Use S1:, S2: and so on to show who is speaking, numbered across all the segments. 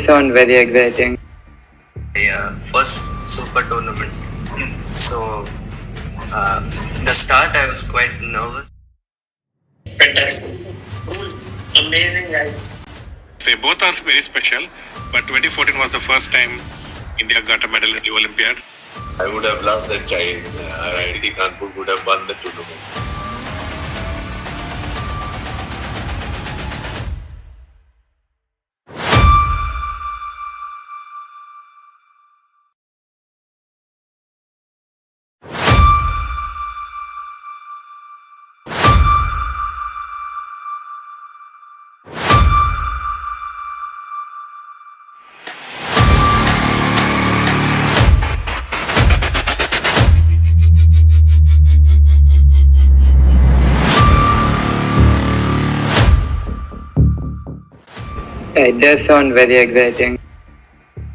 S1: does sound very exciting.
S2: Yeah, first super tournament. So, the start I was quite nervous.
S3: Fantastic. Cool. Amazing, guys.
S4: Say both are very special, but 2014 was the first time India got a medal in the Olympiad.
S5: I would have loved that child. IIT Kanpur would have won the tournament.
S1: It does sound very exciting.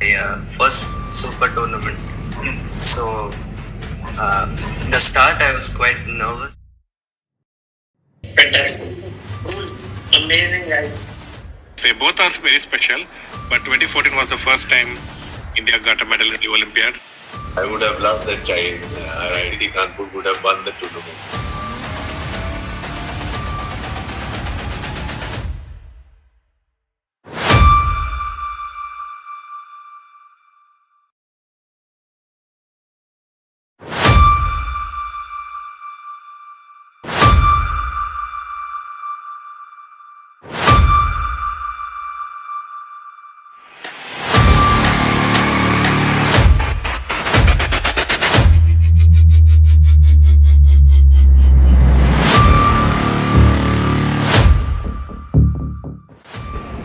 S2: Yeah, first super tournament. So, the start I was quite nervous.
S3: Fantastic. Cool. Amazing, guys.
S4: Say both are very special, but 2014 was the first time India got a medal in the Olympiad.
S5: I would have loved that child. IIT Kanpur would have won the tournament.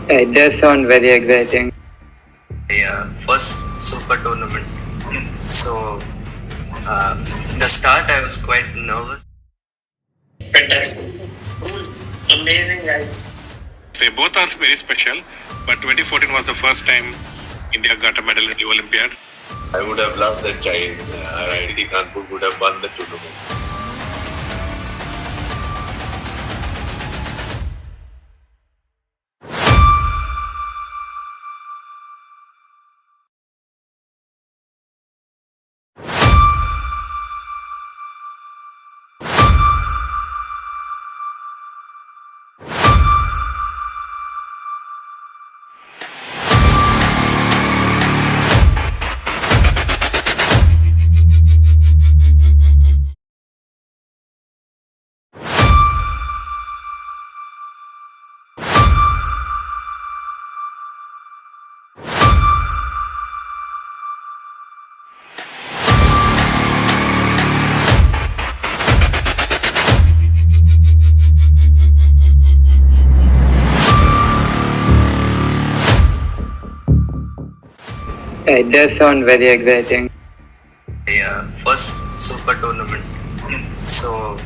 S1: It does sound very exciting.
S2: Yeah, first super tournament. So, the start I was quite nervous.
S3: Fantastic. Cool. Amazing, guys.
S4: Say both are very special, but 2014 was the first time India got a medal in the Olympiad.
S5: I would have loved that child. IIT Kanpur would have won the tournament.
S1: It does sound very exciting.
S2: Yeah, first super tournament. So,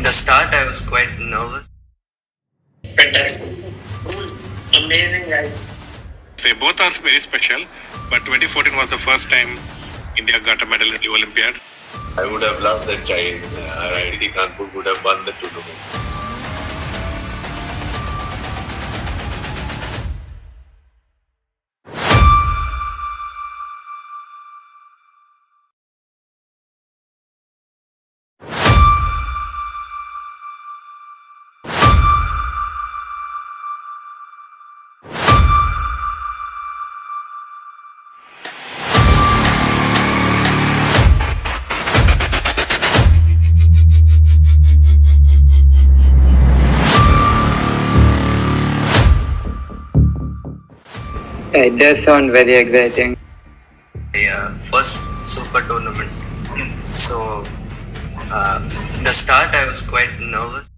S2: the start I was quite nervous.
S3: Fantastic. Cool. Amazing, guys.
S4: Say both are very special, but 2014 was the first time India got a medal in the Olympiad.
S5: I would have loved that child. IIT Kanpur would have won the tournament.
S1: It does sound very exciting.
S2: Yeah, first super tournament. So, the start I was quite nervous.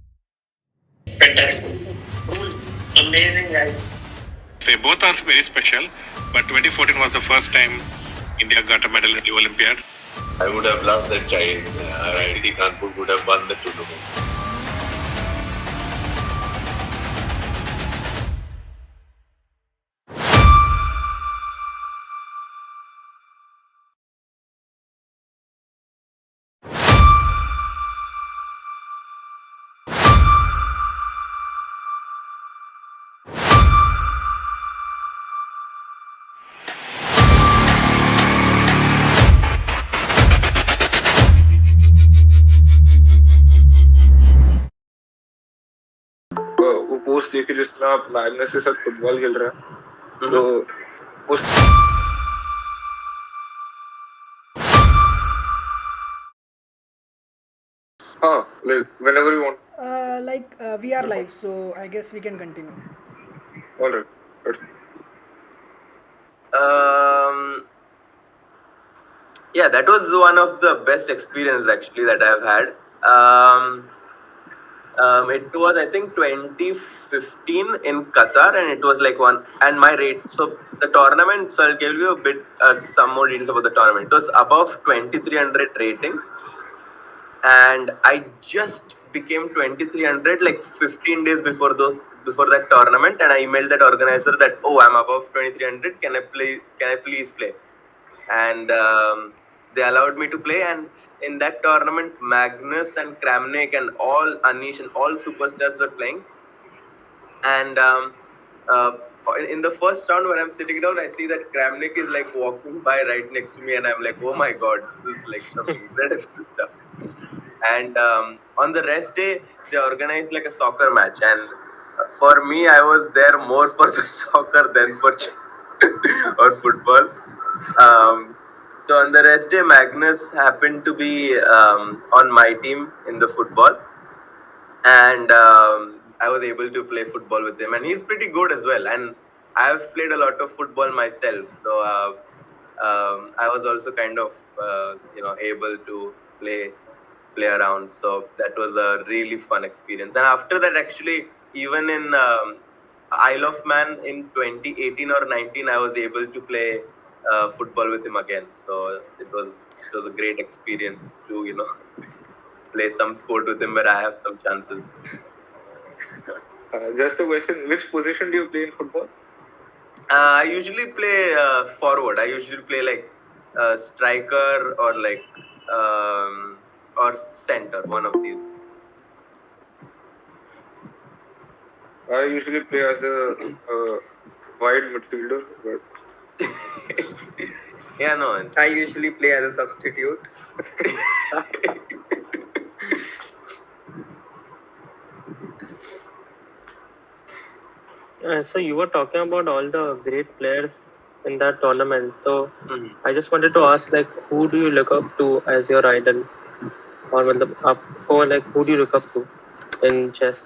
S3: Fantastic. Cool. Amazing, guys.
S4: Say both are very special, but 2014 was the first time India got a medal in the Olympiad.
S5: I would have loved that child. IIT Kanpur would have won the tournament.
S6: अपना Magnus के साथ football खेल रहा है तो उस हाँ like whenever you want.
S7: We are live, so I guess we can continue.
S6: All right.
S8: Yeah, that was one of the best experiences actually that I've had. It was I think 2015 in Qatar, and it was like one and my rate. So the tournament. So I'll give you a bit some more details about the tournament. It was above 2300 rating, and I just became 2300 like 15 days before that tournament, and I emailed that organizer that I'm above 2300. Can I play? Can I please play? And they allowed me to play. And in that tournament, Magnus and Kramnik and all Anish and all superstars were playing. And uh, in the first round, when I'm sitting down, I see that Kramnik is like walking by right next to me, and I'm like, oh my god, this is like some incredible stuff. And on the rest day, they organized like a soccer match, and for me, I was there more for the soccer than for or football. So on the rest day, Magnus happened to be on my team in the football, and I was able to play football with him, and he's pretty good as well. And I've played a lot of football myself, so I was also kind of able to play around. So that was a really fun experience. And after that, actually, even in Isle of Man in 2018 or 19, I was able to play football with him again. So it was a great experience to play some sport with him where I have some chances.
S6: Just a question: which position do you play in football?
S8: I usually play forward. I usually play like striker or like or center, one of these.
S6: I usually play as a wide midfielder, but
S8: Yeah, no. I usually play as a substitute.
S9: So you were talking about all the great players in that tournament. So I just wanted to ask, like, who do you look up to as your idol, or like who do you look up to in chess?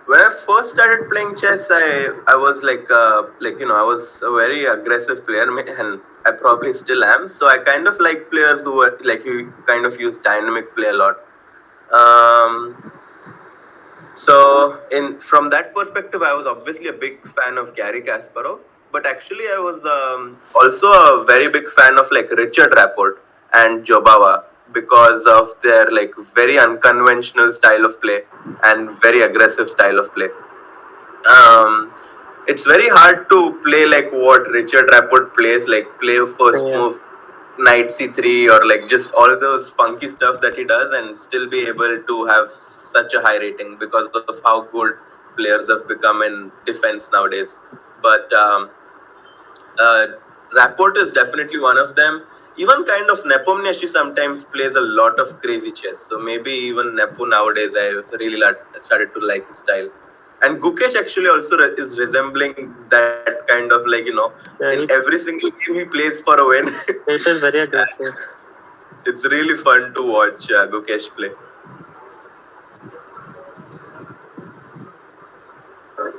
S8: When I first started playing chess, I was like I was a very aggressive player, and I probably still am. So I kind of like players who are like who kind of use dynamic play a lot. So from that perspective, I was obviously a big fan of Gary Kasparov, but actually I was also a very big fan of like Richard Rapport and Jobawa because of their like very unconventional style of play and very aggressive style of play. It's very hard to play like what Richard Rapport plays, like play first move knight c3 or like just all those funky stuff that he does, and still be able to have such a high rating because of how good players have become in defense nowadays. But Rapport is definitely one of them. Even kind of Nepomniachtchi sometimes plays a lot of crazy chess. So maybe even Nepo nowadays, I really started to like his style. And Gukesh actually also is resembling that kind of like, in every single game he plays for a win.
S9: It is very aggressive.
S8: It's really fun to watch Gukesh play.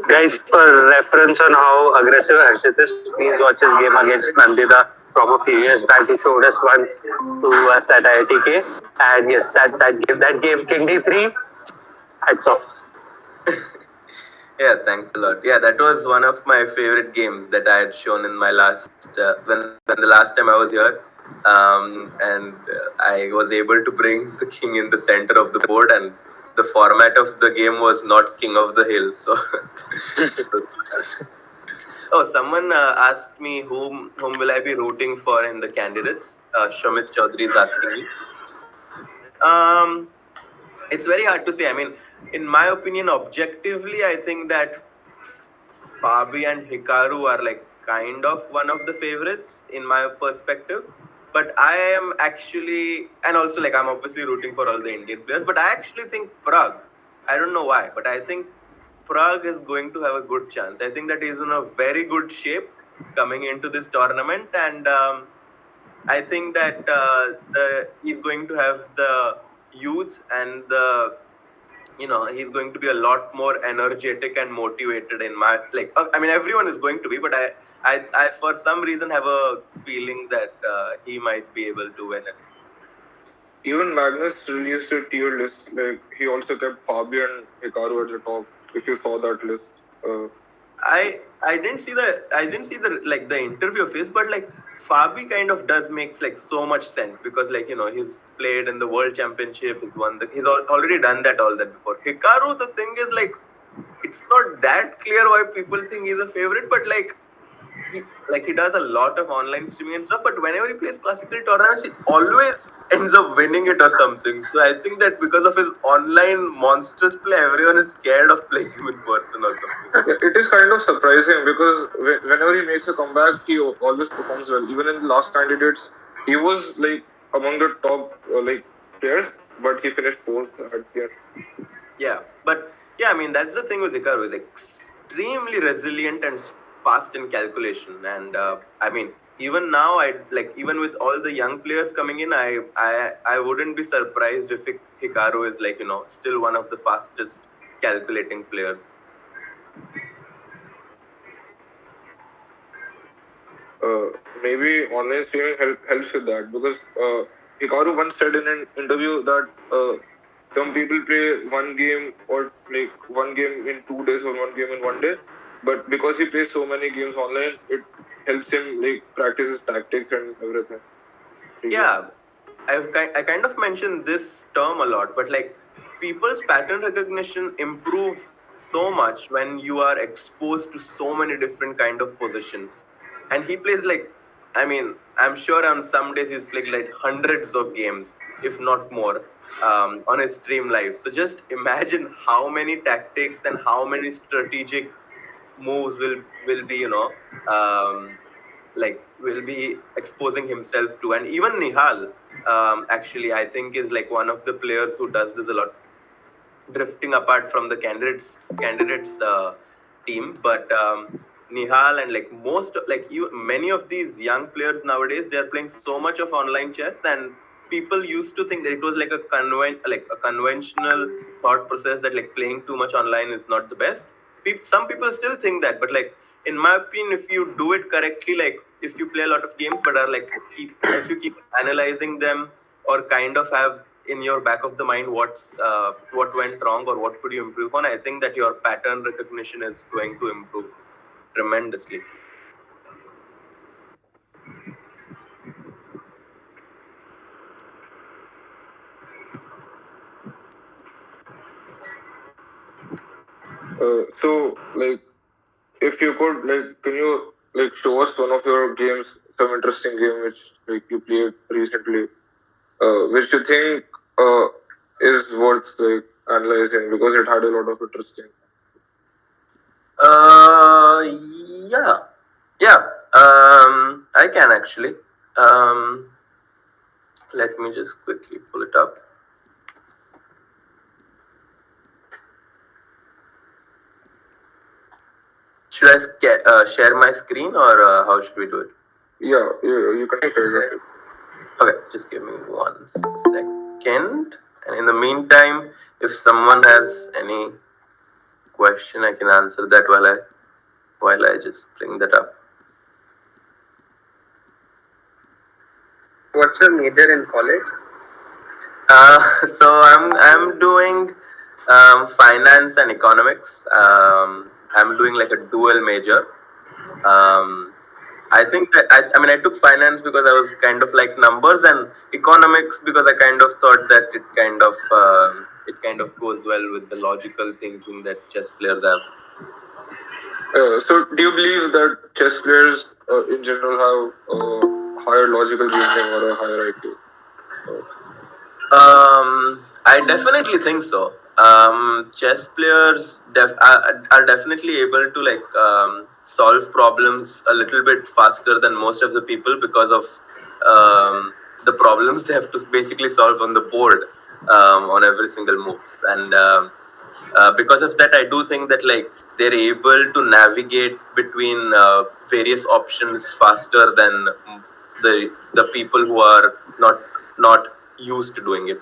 S9: Guys, for reference on how aggressive Harshit is, please watch his game against Nandita from a few years back. He showed us once to us at IITK, and yes, that game King D3, hats off.
S8: Yeah, thanks a lot. Yeah, that was one of my favorite games that I had shown in my last when the last time I was here, and I was able to bring the king in the center of the board, and the format of the game was not King of the Hill. So, someone asked me whom will I be rooting for in the candidates. Shamit Chaudhary is asking me. It's very hard to say. I mean, in my opinion, objectively, I think that Fabi and Hikaru are like kind of one of the favorites in my perspective. But I am actually, and also like I'm obviously rooting for all the Indian players, but I actually think Prague I don't know why, but I think Prague is going to have a good chance. I think that he's in a very good shape coming into this tournament, and I think that he's going to have the youth and the he's going to be a lot more energetic and motivated in my I mean everyone is going to be, but I for some reason have a feeling that he might be able to win it.
S6: Even Magnus released a tier list. Like he also kept Fabi and Hikaru at the top. If you saw that list,
S8: I didn't see the like the interview of his, but like Fabi kind of does makes like so much sense because he's played in the World Championship, he's already done all that before. Hikaru, the thing is like it's not that clear why people think he's a favorite, but he does a lot of online streaming and stuff, but whenever he plays classical tournaments, he always ends up winning it or something. So I think that because of his online monstrous play, everyone is scared of playing him in person or something.
S6: it is kind of surprising because whenever he makes a comeback, he always performs well. Even in the last candidates, he was like among the top players, but he finished fourth at the end.
S8: Yeah, but I mean that's the thing with Hikaru. He's extremely resilient and fast in calculation, and I mean even now, even with all the young players coming in, I wouldn't be surprised if Hikaru is still one of the fastest calculating players.
S6: Maybe online streaming helps with that because Hikaru once said in an interview that some people play one game or one game in 2 days or one game in 1 day, but because he plays so many games online, it helps him practice his tactics and everything.
S8: Yeah, I kind of mentioned this term a lot, but people's pattern recognition improves so much when you are exposed to so many different kind of positions. And he plays I mean, I'm sure on some days he's played hundreds of games, if not more, on his stream live. So just imagine how many tactics and how many strategic moves will be will be exposing himself to. And even Nihal actually I think is one of the players who does this a lot, drifting apart from the candidates team, but Nihal and many of these young players nowadays, they are playing so much of online chess, and people used to think that it was a conventional thought process that playing too much online is not the best. Some people still think that, but in my opinion, if you do it correctly, if you play a lot of games but are if you keep analyzing them or kind of have in your back of the mind what went wrong or what could you improve on, I think that your pattern recognition is going to improve tremendously.
S6: So if you could can you show us one of your games, some interesting game which you played recently, which you think is worth analyzing because it had a lot of interesting.
S8: I can actually. Let me just quickly pull it up. Should I share my screen or how should we do it?
S6: Yeah, you can share it.
S8: Okay, just give me 1 second. And in the meantime, if someone has any question, I can answer that while I just bring that up.
S1: What's your major in college?
S8: So I'm doing finance and economics. I'm doing a dual major. I think that I took finance because I was kind of numbers, and economics because I kind of thought that it kind of goes well with the logical thinking that chess players have.
S6: So do you believe that chess players in general have higher logical reasoning or a higher IQ?
S8: I definitely think so. Chess players are definitely able to solve problems a little bit faster than most of the people because of the problems they have to basically solve on the board on every single move. And because of that, I do think that like they're able to navigate between various options faster than the people who are not used to doing it.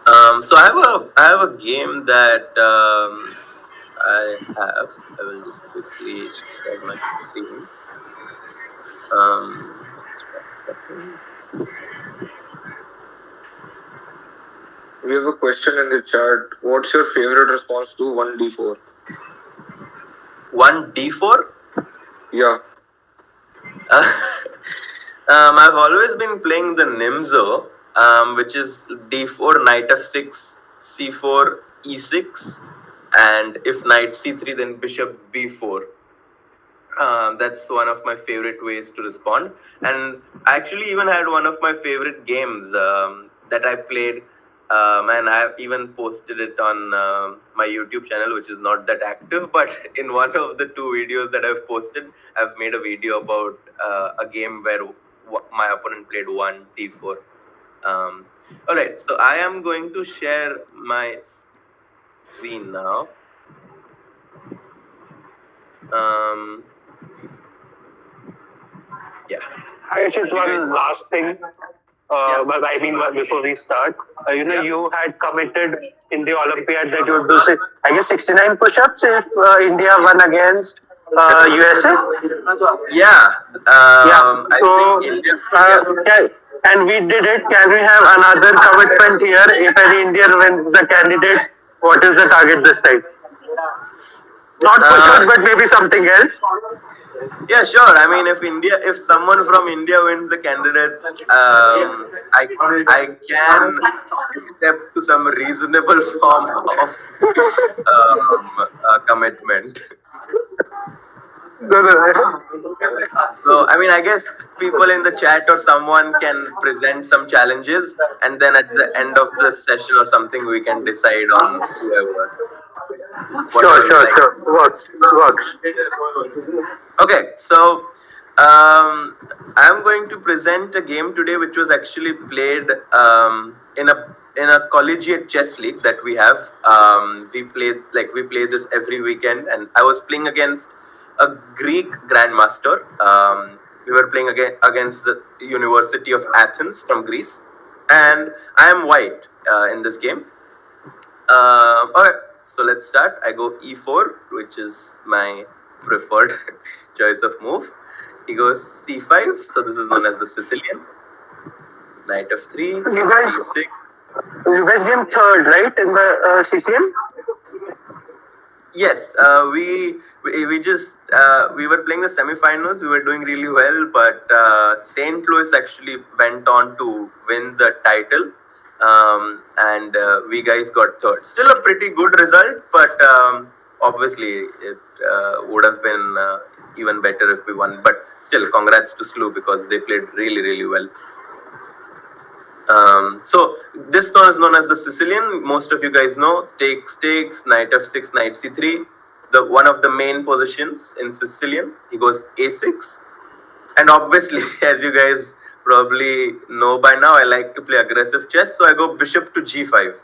S8: So I have a game that I have. I will just quickly share my screen.
S6: We have a question in the chat. What's your favorite response to 1d4?
S8: 1d4.
S6: Yeah.
S8: I've always been playing the Nimzo, which is d4, knight f6, c4, e6, and if knight c3, then bishop b4. That's one of my favorite ways to respond. And I actually even had one of my favorite games that I played, and I've even posted it on my YouTube channel, which is not that active. But in one of the 2 videos that I've posted, I've made a video about a game where my opponent played 1d4. All right, so I am going to share my screen now. Yeah.
S9: Just one last thing. But I mean, before we start, you had committed in the Olympiad that you would do, I guess, 69 push-ups if India won against USA.
S8: Yeah.
S9: So, and we did it. Can we have another commitment here? If any Indian wins the candidates, what is the target this time? Not push-ups, but maybe something else.
S8: Yeah, sure. I mean, if someone from India wins the candidates, I can accept to some reasonable form of commitment. So, I mean, I guess people in the chat or someone can present some challenges, and then at the end of the session or something, we can decide on whoever.
S9: Sure. Works.
S8: Okay, so I'm going to present a game today, which was actually played in a collegiate chess league that we have. We play this every weekend, and I was playing against a Greek grandmaster. We were playing against the University of Athens from Greece, and I am white in this game. All right, so let's start. I go e4, which is my preferred choice of move. He goes c5, so this is known as the Sicilian. Knight f3, e6.
S9: You guys came third, right, in the CCM?
S8: Yes, we were playing the semi-finals. We were doing really well, but St. Louis actually went on to win the title, and we guys got third. Still a pretty good result, but obviously it would have been even better if we won. But still, congrats to SLU because they played really, really well. So this one is known as the Sicilian. Most of you guys know, takes, knight f6, knight c3. One of the main positions in Sicilian. He goes a6, and obviously, as you guys probably know by now, I like to play aggressive chess, so I go bishop to g5.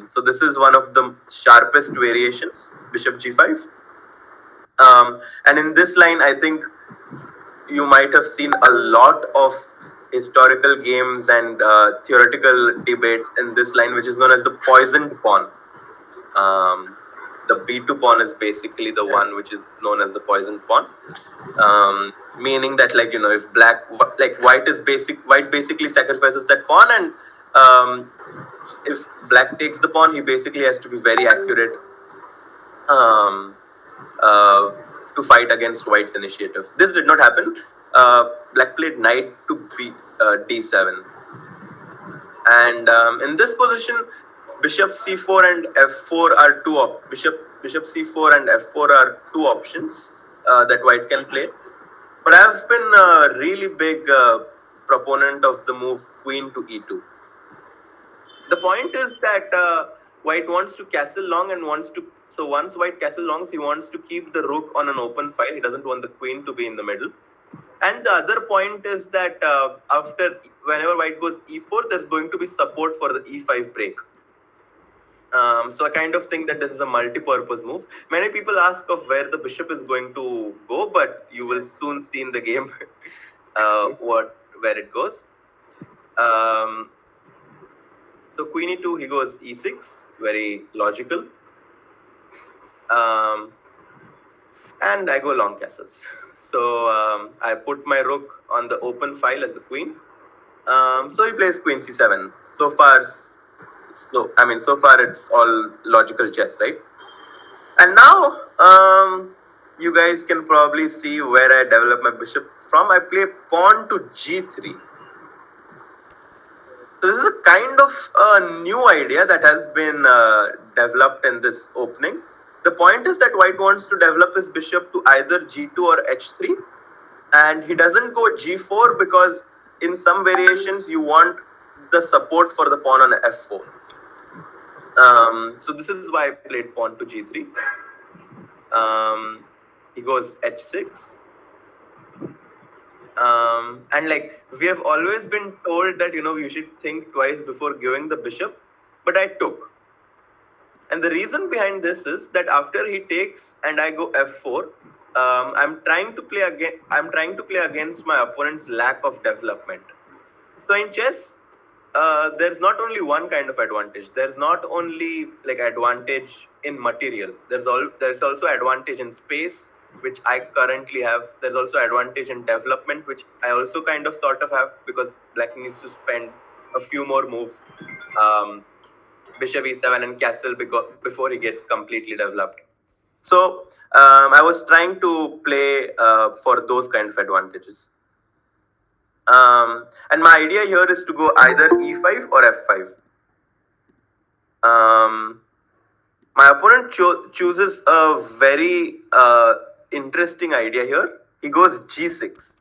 S8: So this is one of the sharpest variations, bishop g5. And in this line, I think you might have seen a lot of historical games and theoretical debates in this line, which is known as the poisoned pawn. The b2 pawn is basically the one which is known as the poisoned pawn, meaning that, like, if white basically sacrifices that pawn, and if black takes the pawn, he basically has to be very accurate to fight against white's initiative. This did not happen. Black played knight to d7, and in this position, bishop c4 and f4 are bishop c4 and f4 are 2 options that white can play. But I have been a really big proponent of the move queen to e2. The point is that white wants to castle long and so once white castle longs, he wants to keep the rook on an open file. He doesn't want the queen to be in the middle. And the other point is that whenever white goes e4, there's going to be support for the e5 break. So I kind of think that this is a multi-purpose move. Many people ask of where the bishop is going to go, but you will soon see in the game where it goes. So queen e2, he goes e6, very logical. And I go long castles. So I put my rook on the open file as a queen. So he plays queen c7. So far it's all logical chess, right? And now you guys can probably see where I develop my bishop from. I play pawn to g3. So this is a kind of a new idea that has been developed in this opening. The point is that white wants to develop his bishop to either g2 or h3, and he doesn't go g4 because in some variations you want the support for the pawn on f4. So this is why I played pawn to g3. He goes h6. And like we have always been told that you should think twice before giving the bishop, but I took. And the reason behind this is that after he takes and I go f4, I'm trying to play against my opponent's lack of development. So in chess, there's not only one kind of advantage. There's not only like advantage in material. There's also advantage in space, which I currently have. There's also advantage in development, which I also kind of sort of have because black needs to spend a few more moves, bishop e7 and castle before he gets completely developed. So I was trying to play for those kind of advantages. And my idea here is to go either e5 or f5. My opponent chooses a very interesting idea here. He goes g6.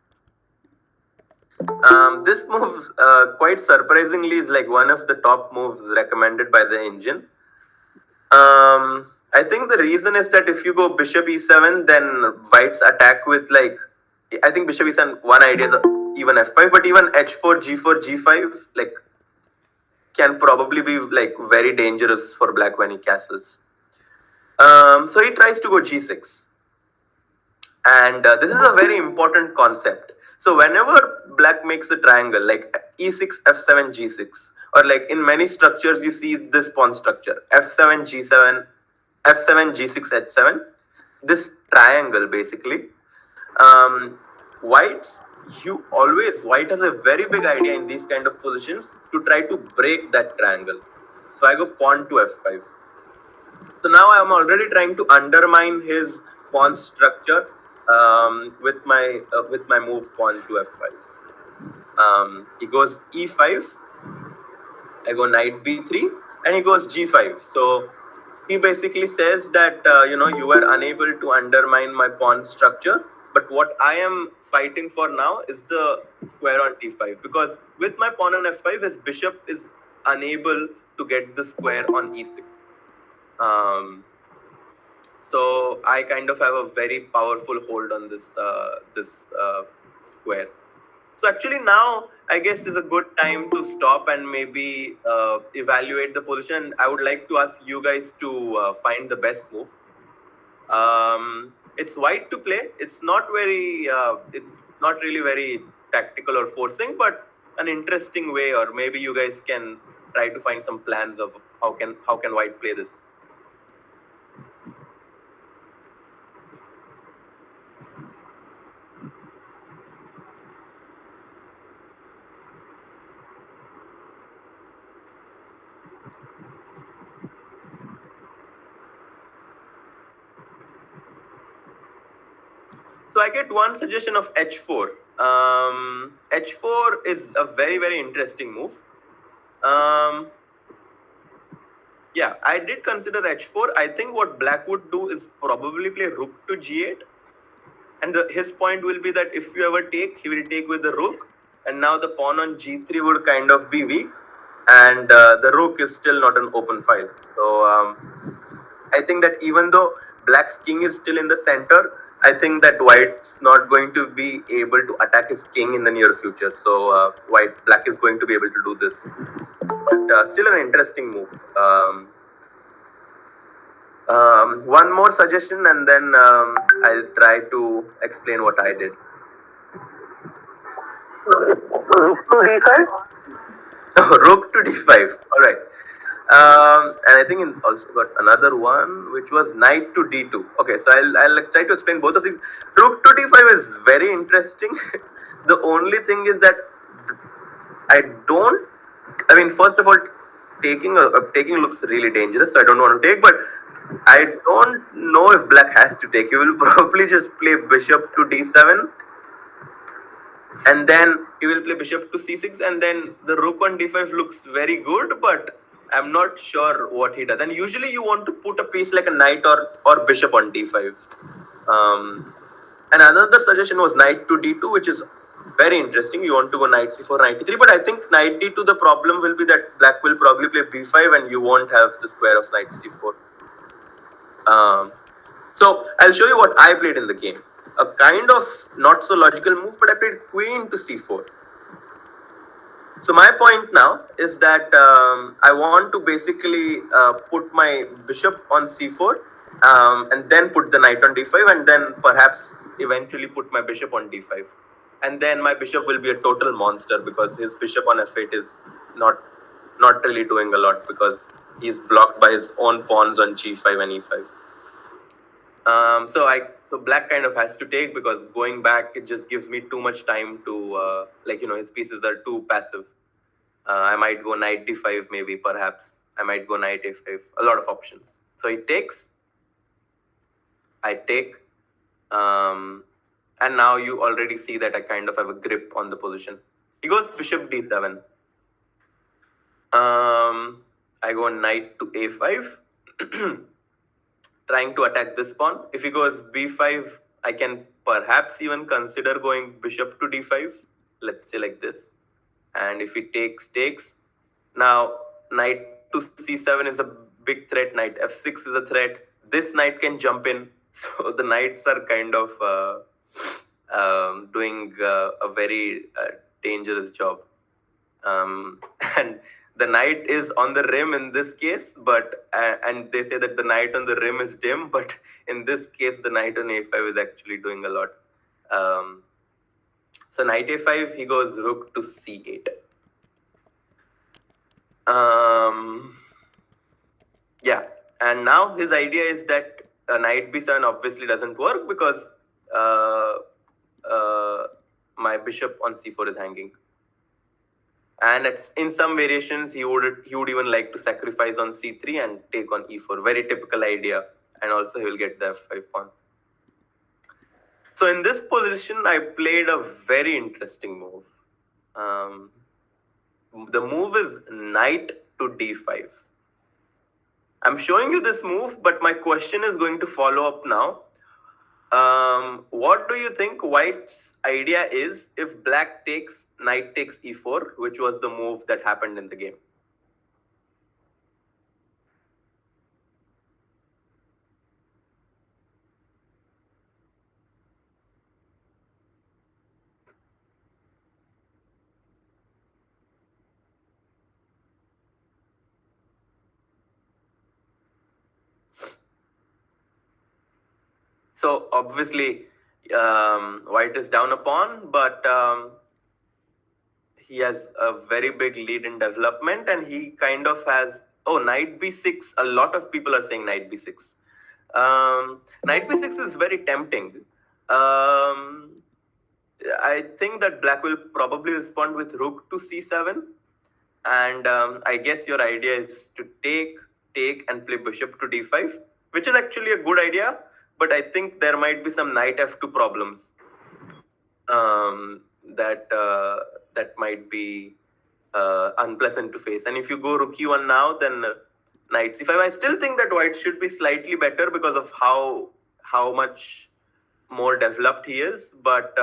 S8: This move, quite surprisingly, is like one of the top moves recommended by the engine. I think the reason is that if you go bishop e7, then whites attack with I think bishop e7, one idea is even f5, but even h4, g4, g5 can probably be very dangerous for black when he castles. So he tries to go g6, and this is a very important concept. So whenever black makes a triangle like e6, f7, g6, or in many structures you see this pawn structure f7, g7, f7, g6, h7, this triangle basically, white has a very big idea in these kind of positions to try to break that triangle. So I go pawn to f5. So now I am already trying to undermine his pawn structure with my move pawn to f5. He goes e5. I go knight b3, and he goes g5. So he basically says that you were unable to undermine my pawn structure, but what I am fighting for now is the square on d5, because with my pawn on f5, his bishop is unable to get the square on e6. So I kind of have a very powerful hold on this square. So actually now I guess is a good time to stop and maybe evaluate the position. I would like to ask you guys to find the best move. It's white to play. It's not really very tactical or forcing, but an interesting way. Or maybe you guys can try to find some plans of how can white play this. So I get one suggestion of h4. H4 is a very, very interesting move. Yeah, I did consider h4. I think what black would do is probably play rook to g8. And his point will be that if you ever take, he will take with the rook. And now the pawn on g3 would kind of be weak. And the rook is still not an open file. So I think that even though black's king is still in the center, I think that white's not going to be able to attack his king in the near future. So black is going to be able to do this. But still an interesting move. One more suggestion, and then I'll try to explain what I did.
S9: Rook to d5?
S8: Rook to d5. All right. And I think also got another one which was knight to d2. Okay, so I'll try to explain both of these. Rook to d5 is very interesting. The only thing is that I don't. I mean, first of all, taking looks really dangerous, so I don't want to take. But I don't know if black has to take. He will probably just play bishop to d7, and then he will play bishop to c6, and then the rook on d5 looks very good, but I'm not sure what he does. And usually you want to put a piece like a knight or bishop on d5. And another suggestion was knight to d2, which is very interesting. You want to go knight c4, knight e3, but I think knight d2, the problem will be that black will probably play b5 and you won't have the square of knight c4. So I'll show you what I played in the game. A kind of not so logical move, but I played queen to c4. So my point now is that I want to basically put my bishop on c4 and then put the knight on d5, and then perhaps eventually put my bishop on d5. And then my bishop will be a total monster because his bishop on f8 is not really doing a lot because he's blocked by his own pawns on g5 and e5. So black kind of has to take because going back it just gives me too much time to his pieces are too passive. I might go knight d5 maybe, perhaps I might go knight a5. A lot of options. So he takes, I take, and now you already see that I kind of have a grip on the position. He goes bishop d7. I go knight to a5. Trying to attack this pawn. If he goes b5, I can perhaps even consider going bishop to d5. Let's say like this. And if he takes. Now knight to c7 is a big threat. Knight f6 is a threat. This knight can jump in. So the knights are kind of doing a very dangerous job. And the knight is on the rim in this case, but and they say that the knight on the rim is dim, but in this case the knight on a5 is actually doing a lot. So knight a5, he goes rook to c8. Yeah, and now his idea is that knight b7 obviously doesn't work because my bishop on c4 is hanging. And in some variations, he would even like to sacrifice on c3 and take on e4. Very typical idea. And also he will get the f5 pawn. So in this position, I played a very interesting move. The move is knight to d5. I'm showing you this move, but my question is going to follow up now. What do you think White's idea is if black takes, knight takes e4, which was the move that happened in the game? So obviously, White is down a pawn, but he has a very big lead in development, and he kind of has knight b6. A lot of people are saying knight b6. Knight b6 is very tempting. I think that black will probably respond with rook to c7, and I guess your idea is to take and play bishop to d5, which is actually a good idea, but I think there might be some knight f2 problems that might be unpleasant to face. And if you go rook e1 now, then knight c5. I still think that white should be slightly better because of how much more developed he is, but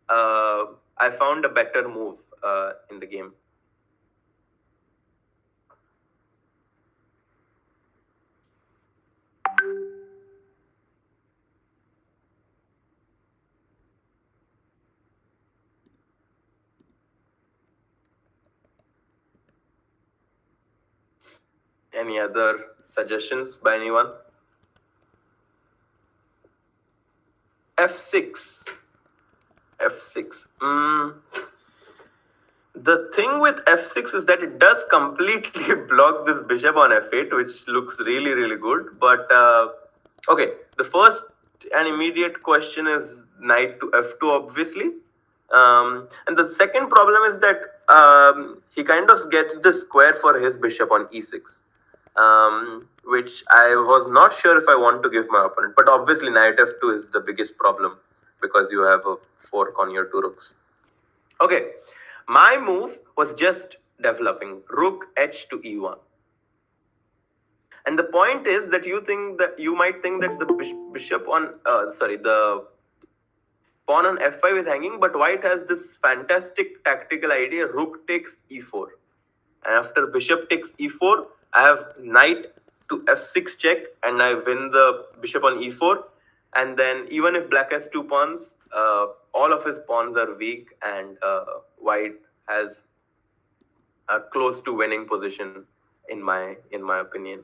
S8: I found a better move in the game. Any other suggestions by anyone? F6. F6. The thing with F6 is that it does completely block this bishop on F8, which looks really, really good. But okay, the first and immediate question is knight to F2, obviously. And the second problem is that he kind of gets the square for his bishop on E6, which I was not sure if I want to give my opponent. But obviously, knight F2 is the biggest problem because you have a fork on your two rooks. Okay, my move was just developing rook h to e1. And the point is that you might think that the bishop on the pawn on f5 is hanging, but white has this fantastic tactical idea: rook takes e4, and after bishop takes e4, I have knight to f6 check, and I win the bishop on e4. And then even if black has two pawns, all of his pawns are weak, and white has a close to winning position in my opinion.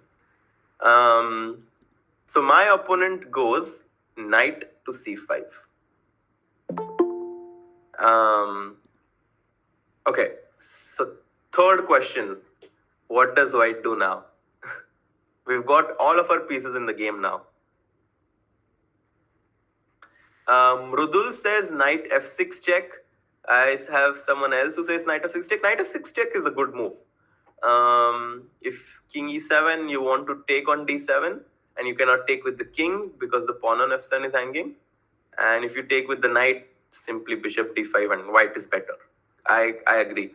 S8: So my opponent goes knight to c5. Okay, so third question, what does white do now? We've got all of our pieces in the game now. Mrudul says knight f6 check. I have someone else who says knight f6 check. Knight f6 check is a good move. If king e7, you want to take on d7, and you cannot take with the king because the pawn on f7 is hanging. And if you take with the knight, simply bishop d5, and white is better. I agree.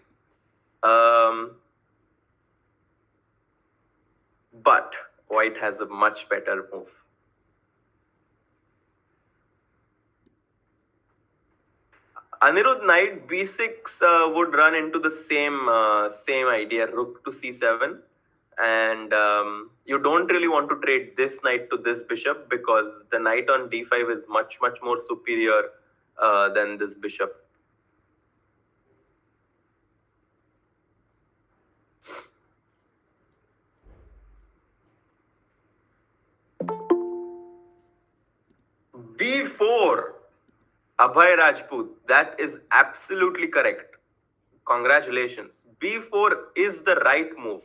S8: But white has a much better move. Anirudh, knight b6 would run into the same idea, rook to c7, and you don't really want to trade this knight to this bishop because the knight on d5 is much more superior than this bishop. b4. Abhay Rajput, that is absolutely correct. Congratulations. b4 is the right move.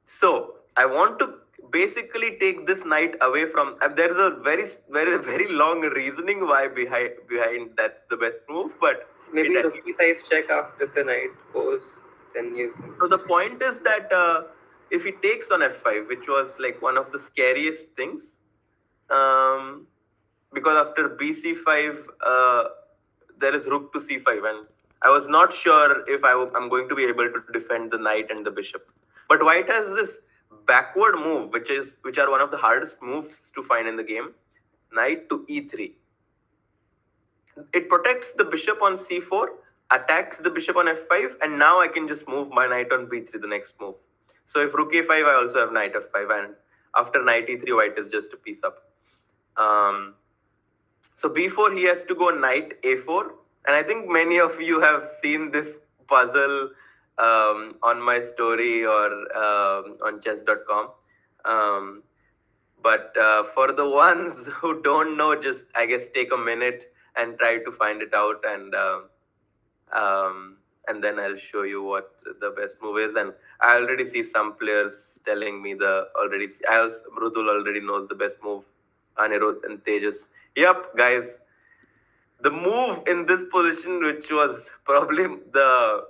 S8: So I want to basically take this knight away from. There is a very long reasoning why behind that's the best move, but
S1: Maybe rook e5 check after the knight goes, then you can.
S8: So the point is that if he takes on f5, which was like one of the scariest things, because after bc5 there is rook to c5, and I was not sure if I'm going to be able to defend the knight and the bishop. But white has this backward move, which are one of the hardest moves to find in the game. Knight to e3. It protects the bishop on c4, attacks the bishop on f5, and now I can just move my knight on b3 the next move. So if rook a5, I also have knight f5, and after knight e3, white is just a piece up. So b4, he has to go knight a4, and I think many of you have seen this puzzle on my story or on chess.com. But for the ones who don't know, just I guess take a minute and try to find it out, and then I'll show you what the best move is. And I already see some players telling me Mrudul already knows the best move. Anirudh and Tejas. Yep, guys. The move in this position, which was probably the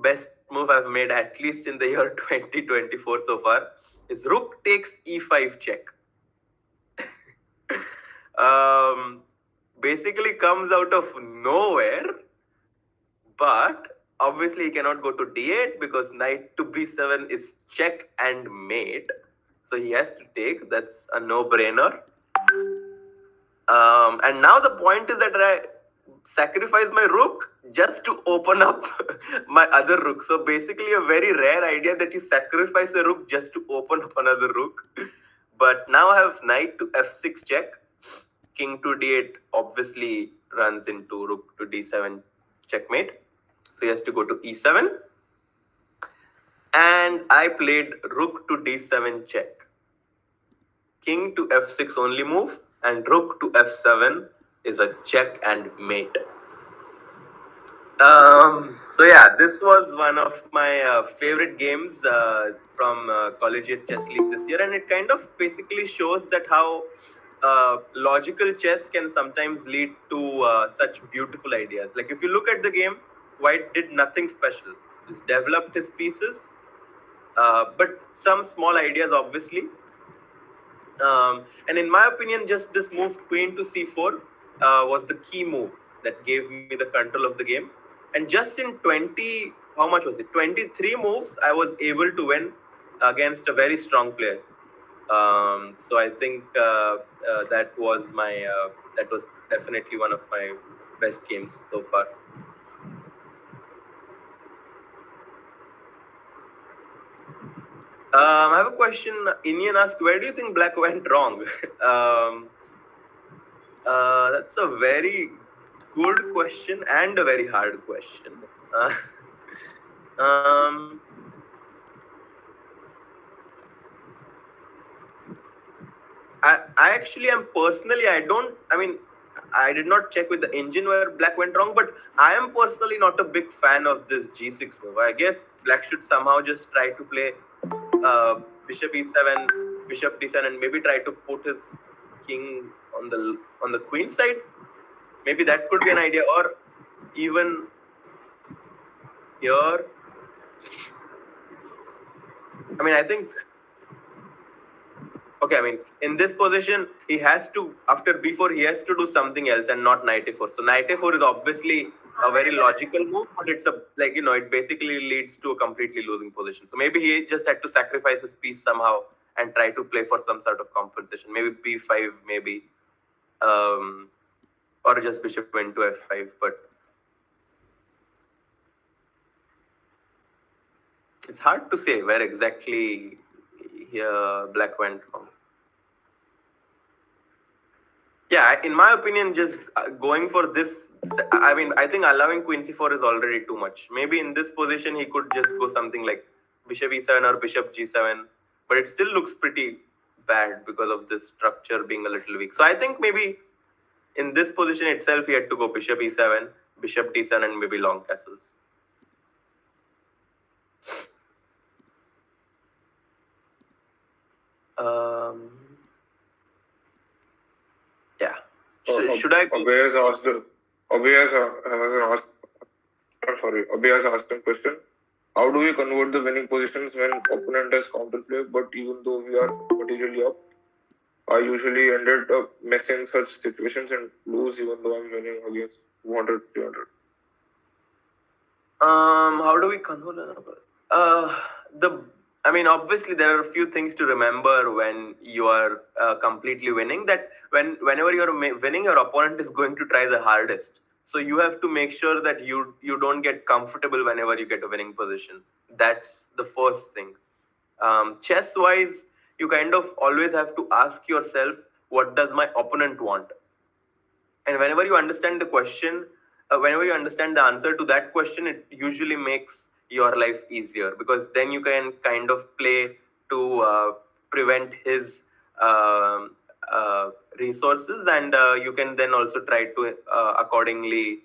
S8: best move I've made at least in the year 2024 so far, is rook takes e5 check. Basically comes out of nowhere, but obviously he cannot go to d8 because knight to b7 is check and mate. So he has to take. That's a no-brainer. And now the point is that I sacrifice my rook just to open up my other rook. So basically a very rare idea that you sacrifice a rook just to open up another rook. But now I have knight to f6 check. King to d8 obviously runs into rook to d7 checkmate. So he has to go to e7. and I played rook to d7 check, king to f6 only move, and rook to f7 is a check and mate. So yeah, this was one of my favorite games from Collegiate Chess League this year, and it kind of basically shows that how logical chess can sometimes lead to such beautiful ideas. Like if you look at the game, White did nothing special, just developed his pieces, but some small ideas obviously. And in my opinion, just this move, queen to c4, was the key move that gave me the control of the game. And just in 20, how much was it? 23 moves, I was able to win against a very strong player. So I think that was definitely one of my best games so far. I have a question. Inian asked, where do you think Black went wrong? That's a very good question and a very hard question. I actually am personally, I did not check with the engine where Black went wrong, but I am personally not a big fan of this g6 move. I guess Black should somehow just try to play bishop e7, bishop d7, and maybe try to put his king on the queen side. Maybe that could be an idea, or even here. I think. Okay, in this position, he has to, after b4, he has to do something else and not knight a4. So knight a4 is obviously a very logical move, but it's it basically leads to a completely losing position. So maybe he just had to sacrifice his piece somehow and try to play for some sort of compensation. Maybe b5, maybe, or just bishop into f5. But it's hard to say where exactly here Black went wrong. Yeah, in my opinion, just going for this, I think allowing queen c4 is already too much. Maybe in this position, he could just go something like bishop e7 or bishop g7, but it still looks pretty bad because of this structure being a little weak. So I think maybe in this position itself, he had to go bishop e7, bishop d7, and maybe long castles. Yeah. Should I?
S6: Abhay has asked a question. How do we convert the winning positions when opponent has counterplay, but even though we are materially up? I usually ended up messing such situations and lose even though I'm winning against 200, 300.
S8: How do we control the number? Obviously there are a few things to remember when you are completely winning. That whenever you're winning, your opponent is going to try the hardest. So you have to make sure that you don't get comfortable whenever you get a winning position. That's the first thing. Chess-wise, you kind of always have to ask yourself, what does my opponent want? And whenever you understand the question, whenever you understand the answer to that question, it usually makes your life easier, because then you can kind of play to prevent his resources, and you can then also try to accordingly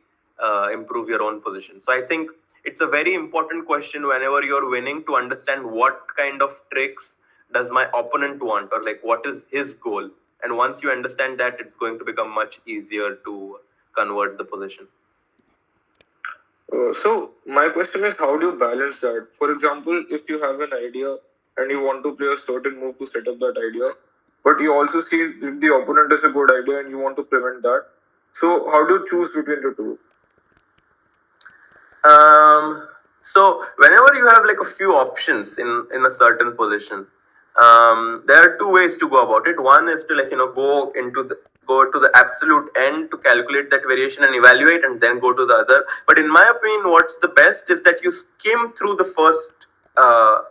S8: improve your own position. So I think it's a very important question whenever you're winning, to understand what kind of tricks does my opponent want, or like what is his goal. And once you understand that, it's going to become much easier to convert the position.
S6: So my question is, how do you balance that? For example, if you have an idea and you want to play a certain move to set up that idea, but you also see if the opponent is a good idea and you want to prevent that. So how do you choose between the two?
S8: So whenever you have like a few options in a certain position, there are two ways to go about it. One is to go to the absolute end to calculate that variation and evaluate, and then go to the other. But in my opinion, what's the best is that you skim through the first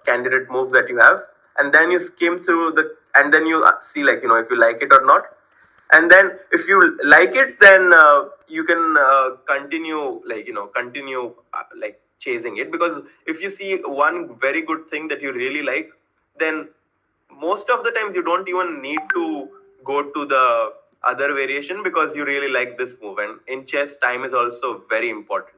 S8: candidate move that you have, and then you skim through and then you see if you like it or not. And then if you like it, then you can continue chasing it, because if you see one very good thing that you really like, then most of the times you don't even need to go to the other variation because you really like this move. And in chess, time is also very important.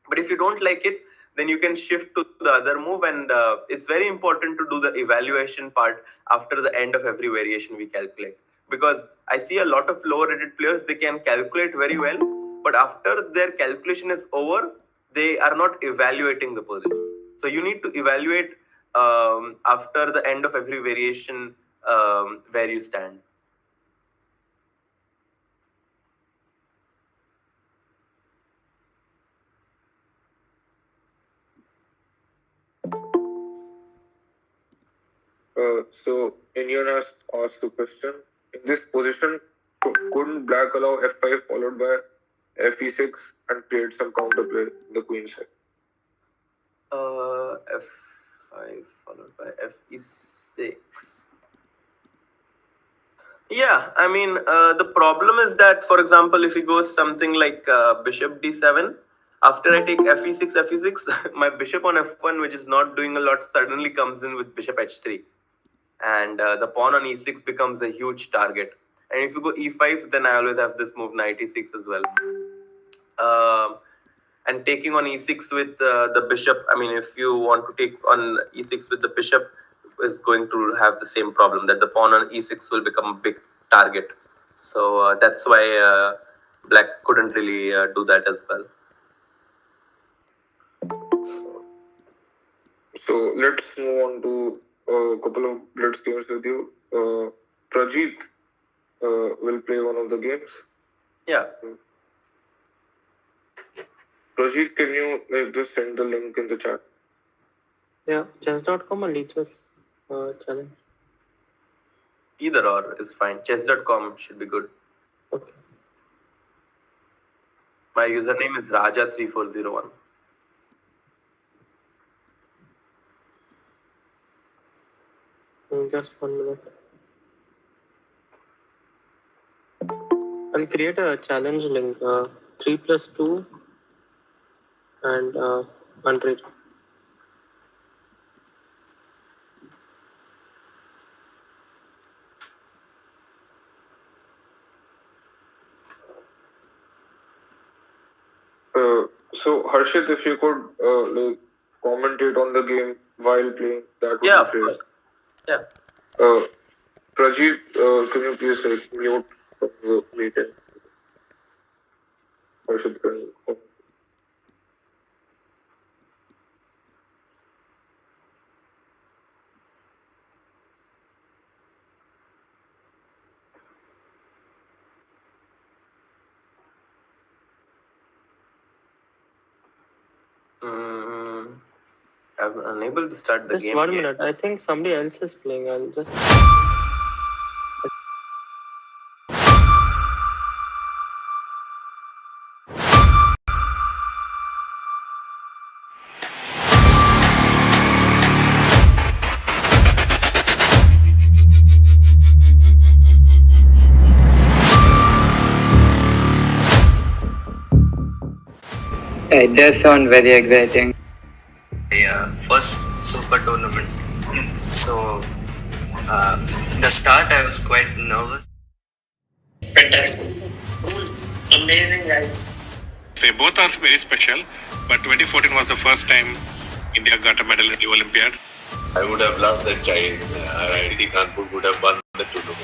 S8: But if you don't like it, then you can shift to the other move, and it's very important to do the evaluation part after the end of every variation we calculate. Because I see a lot of lower rated players, they can calculate very well, but after their calculation is over, they are not evaluating the position. So you need to evaluate after the end of every variation where you stand.
S6: So Indian has asked the question: in this position, couldn't Black allow f5 followed by fe6 and create some counterplay in the queen side?
S8: F5 followed by fe6. Yeah, I mean, the problem is that, for example, if he goes something like bishop d7, after I take fe6, fe6, my bishop on f1, which is not doing a lot, suddenly comes in with bishop h3. And the pawn on e6 becomes a huge target. And if you go e5, then I always have this move knight e6 as well. And taking on e6 with the bishop, I mean, if you want to take on e6 with the bishop, is going to have the same problem, that the pawn on e6 will become a big target. So that's why black couldn't really do that as well.
S6: So let's move on to a couple of blitz games with you. Prajit will play one of the games.
S8: Yeah.
S6: Prajit, can you just send the link in the chat?
S10: Yeah, chess.com or Leechess challenge.
S8: Either or is fine. Chess.com should be good.
S10: Okay.
S8: My username is Raja3401.
S10: Just 1 minute. I'll create a challenge link. 3+2 and 100.
S6: So Harshit, if you could commentate on the game while playing, that would
S8: Yeah,
S6: be
S8: of
S6: great.
S8: course. Yeah.
S6: Prajit, can you please mute from the meeting? Harshit can.
S8: I'm unable to start the
S10: Just
S8: game.
S10: 1 minute. I think somebody else is playing. I'll just.
S1: It does sound very exciting.
S2: Yeah, first super tournament. So the start I was quite nervous.
S3: Fantastic. Cool. Amazing, guys.
S4: Say both are very special, but 2014 was the first time India got a medal in the Olympiad.
S5: I would have loved that child. IIT Kanpur would have won the tournament.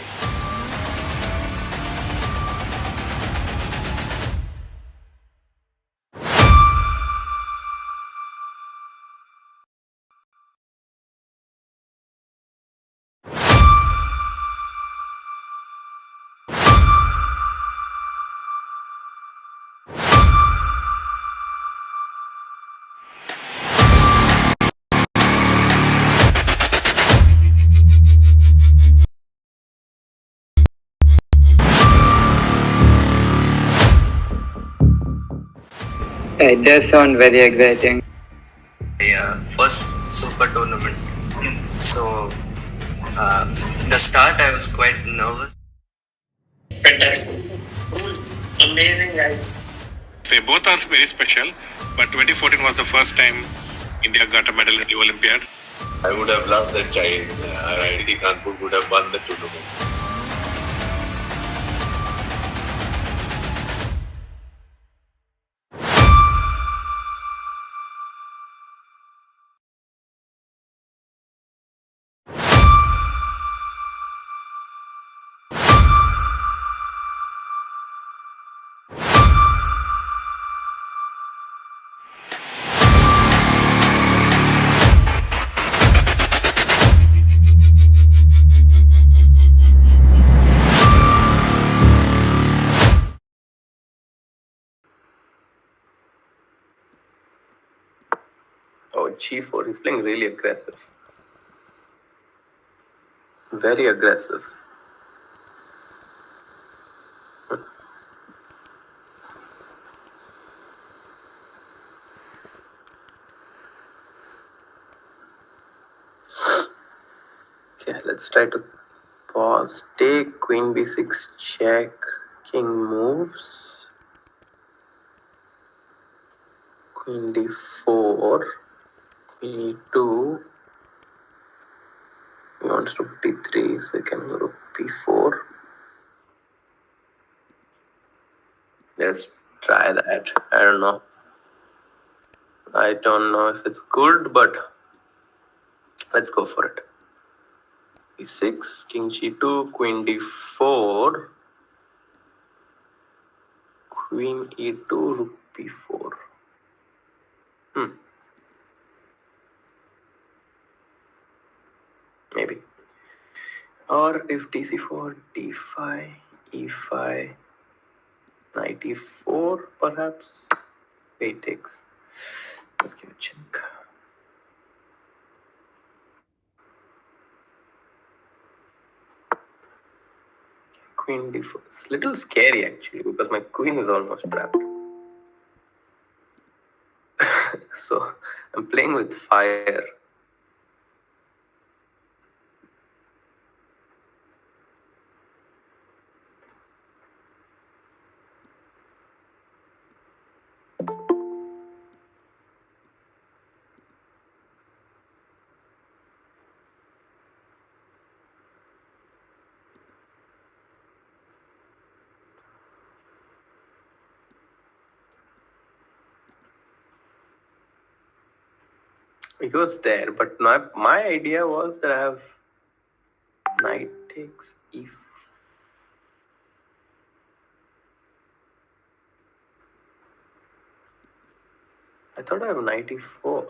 S1: It does sound very exciting.
S2: Yeah, first super tournament. So the start I was quite nervous.
S3: Fantastic. Cool. Amazing, guys.
S4: Say both are very special, but 2014 was the first time India got a medal in the Olympiad.
S5: I would have loved that child. IIT Kanpur would have won the tournament.
S8: Oh, G4. He's playing really aggressive. Very aggressive. Okay, let's try to pause. Take queen b6 check. King moves. Queen d4. Queen e2. He wants rook d3, so we can go rook b4. Let's try that. I don't know. I don't know if it's good, but let's go for it. e6, king g2, queen d4, queen e2, rook b4. Maybe. Or if dc4, d5, e5, knight e4, perhaps. Wait, takes. Let's give it a check. Queen d4. It's a little scary actually because my queen is almost trapped. So I'm playing with fire. He goes there, but my idea was that I have knight takes e4. I thought I have knight e4.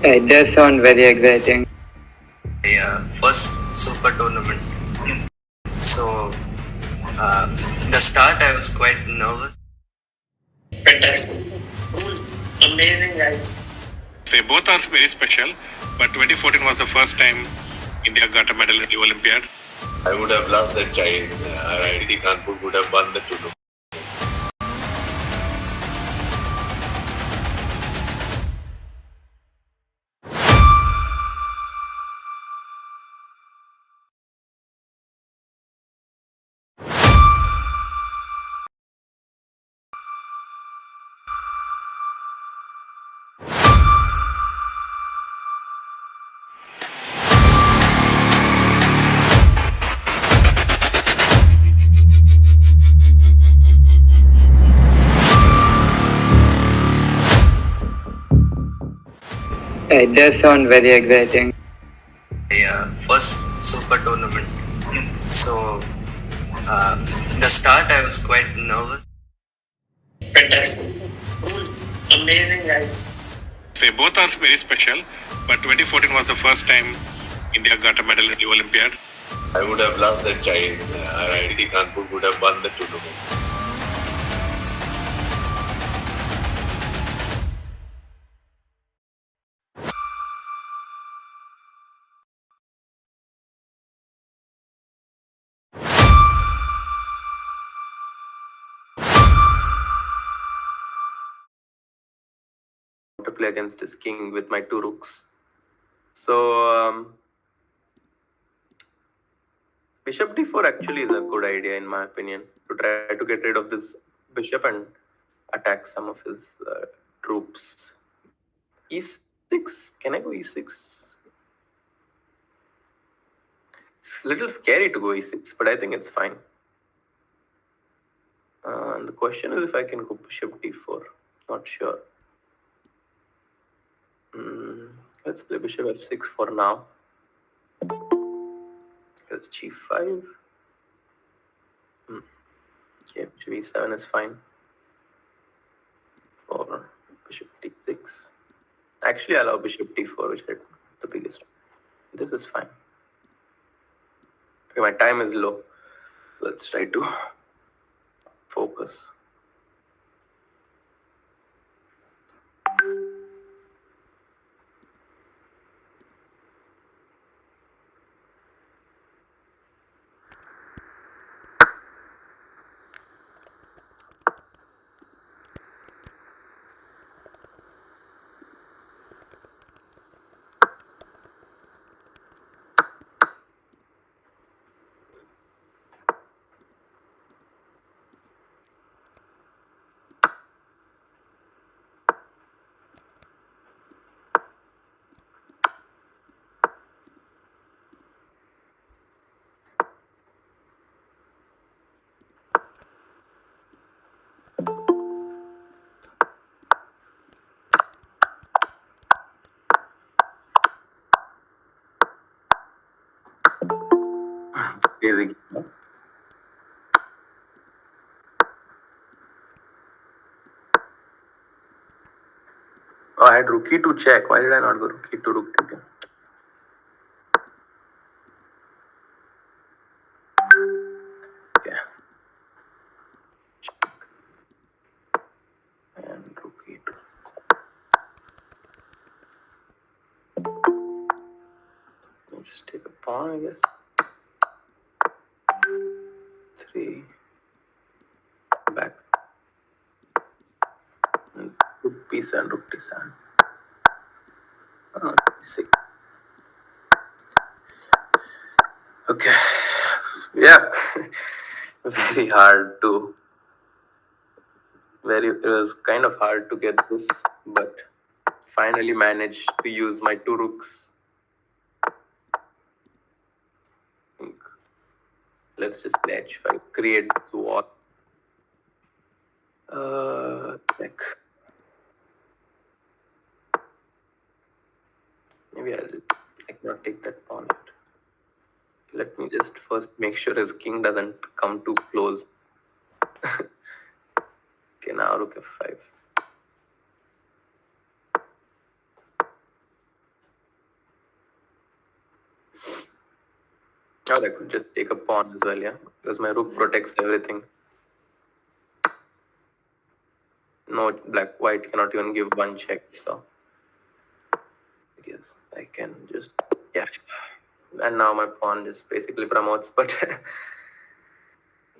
S1: It does sound very exciting.
S2: First super tournament. So the start I was quite nervous.
S3: Fantastic. Cool. Amazing, guys.
S4: Say both are very special, but 2014 was the first time India got a medal in the Olympiad.
S5: I would have loved that child. IIT Kanpur would have won the tournament.
S1: It does sound very exciting.
S2: First super tournament. So the start I was quite nervous.
S3: Fantastic. Cool. Amazing, guys.
S4: Say both are very special, but 2014 was the first time India got a medal in the Olympiad.
S5: I would have loved that child. IIT Kanpur would have won the tournament.
S8: To play against his king with my 2 rooks. So bishop d4 actually is a good idea in my opinion, to try to get rid of this bishop and attack some of his troops. e6, can I go e6? It's a little scary to go e6, but I think it's fine. The question is if I can go bishop d4, not sure. Let's play bishop f6 for now. Here's g5. Okay, bishop e7 is fine. Or bishop d6. Actually, I allow bishop d4, which is the biggest. This is fine. Okay, my time is low. Let's try to focus. Crazy. Oh, I had rook e2 check. Why did I not go rook e2 rook d2? Yeah. And rook e2. I'll just take a pawn, I guess. 3. Back. And rook b7, rook d7. 6. Okay. Yeah. Very hard to. It was kind of hard to get this, but finally managed to use my 2 rooks. Let's just play h5, create this wall. Check. Maybe I cannot take that pawn yet. Let me just first make sure his king doesn't come too close. Okay, now rook f5. Oh, I could just take a pawn as well, yeah, because my rook protects everything. No, white cannot even give one check, so I guess I can just, yeah. And now my pawn just basically promotes, but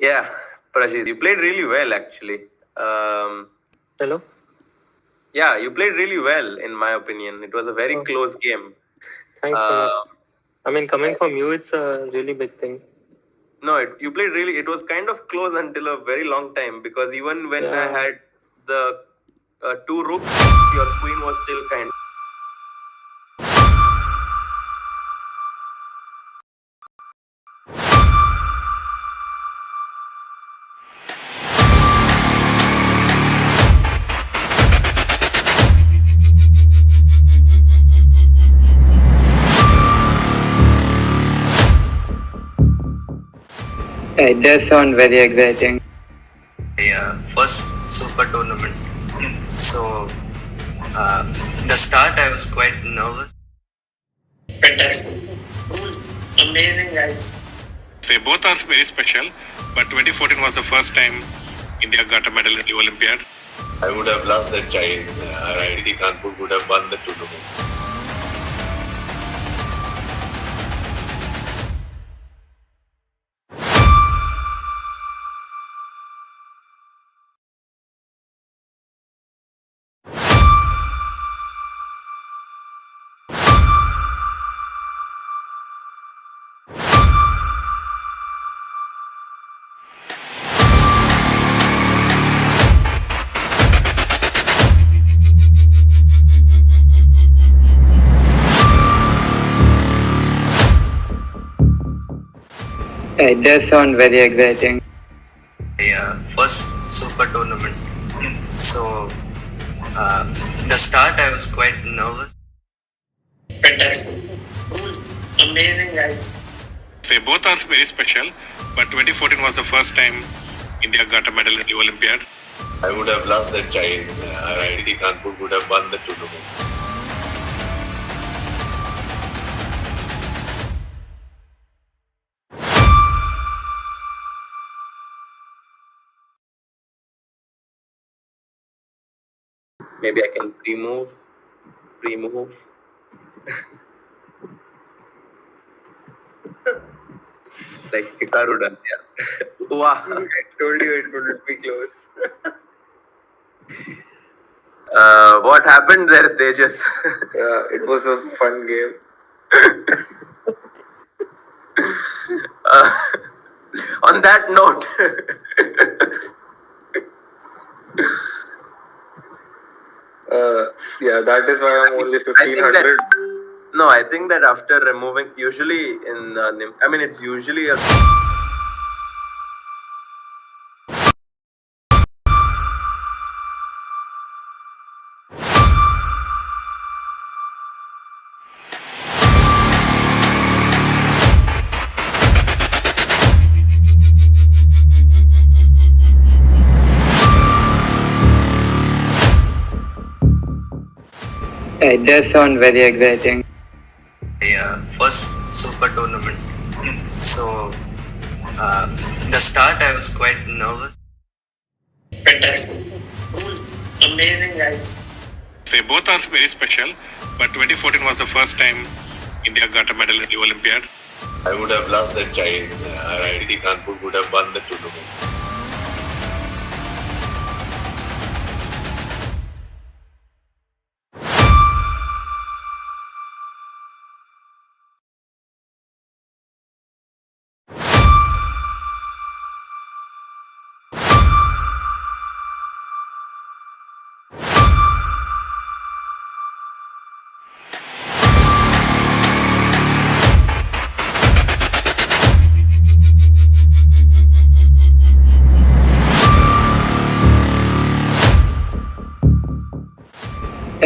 S8: yeah, Prajit, you played really well actually.
S10: Hello?
S8: Yeah, you played really well in my opinion. It was a very close game.
S10: Thanks so much. I mean, coming from you, it's a really big thing.
S8: No, you played really, it was kind of close until a very long time, because even when I had the 2 rooks, your queen was still kind of.
S1: It does sound very exciting.
S2: Yeah, first super tournament. So the start I was quite nervous.
S3: Fantastic. Cool. Amazing, guys.
S4: Say both are very special, but 2014 was the first time India got a medal in the Olympiad.
S5: I would have loved that child. IIT Kanpur would have won the tournament.
S1: It does sound very exciting.
S2: Yeah, first super tournament. So the start I was quite nervous.
S3: Fantastic. Cool. Amazing, guys.
S4: Say both are very special, but 2014 was the first time India got a medal in the Olympiad.
S5: I would have loved that child. IIT Kanpur would have won the tournament.
S8: Maybe I can pre-move. Like Hikaru done, yeah. Wow, I told you it wouldn't be close. What happened there, Tejas?
S6: Yeah, it was a fun game.
S8: On that note,
S6: Yeah, that is why I'm only
S8: I think
S6: 1500.
S8: no, I think that after removing, usually in, I mean, it's usually a.
S1: It does sound very exciting.
S2: Yeah, first super tournament. So the start I was quite nervous.
S3: Fantastic. Cool. Amazing, guys.
S4: Say both are very special, but 2014 was the first time India got a medal in the Olympiad.
S5: I would have loved that child. IIT Kanpur would have won the tournament.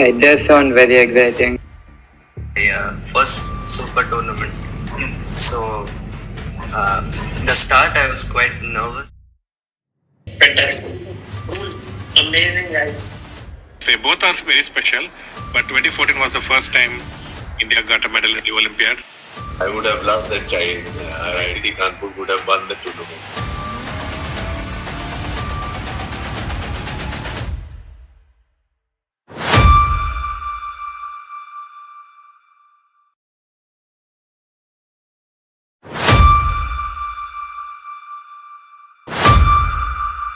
S1: It does sound very exciting.
S2: Yeah, first super tournament. So the start I was quite nervous.
S3: Fantastic. Cool. Amazing, guys.
S4: Say both are very special, but 2014 was the first time India got a medal in the Olympiad.
S5: I would have loved that child. IIT Kanpur would have won the tournament.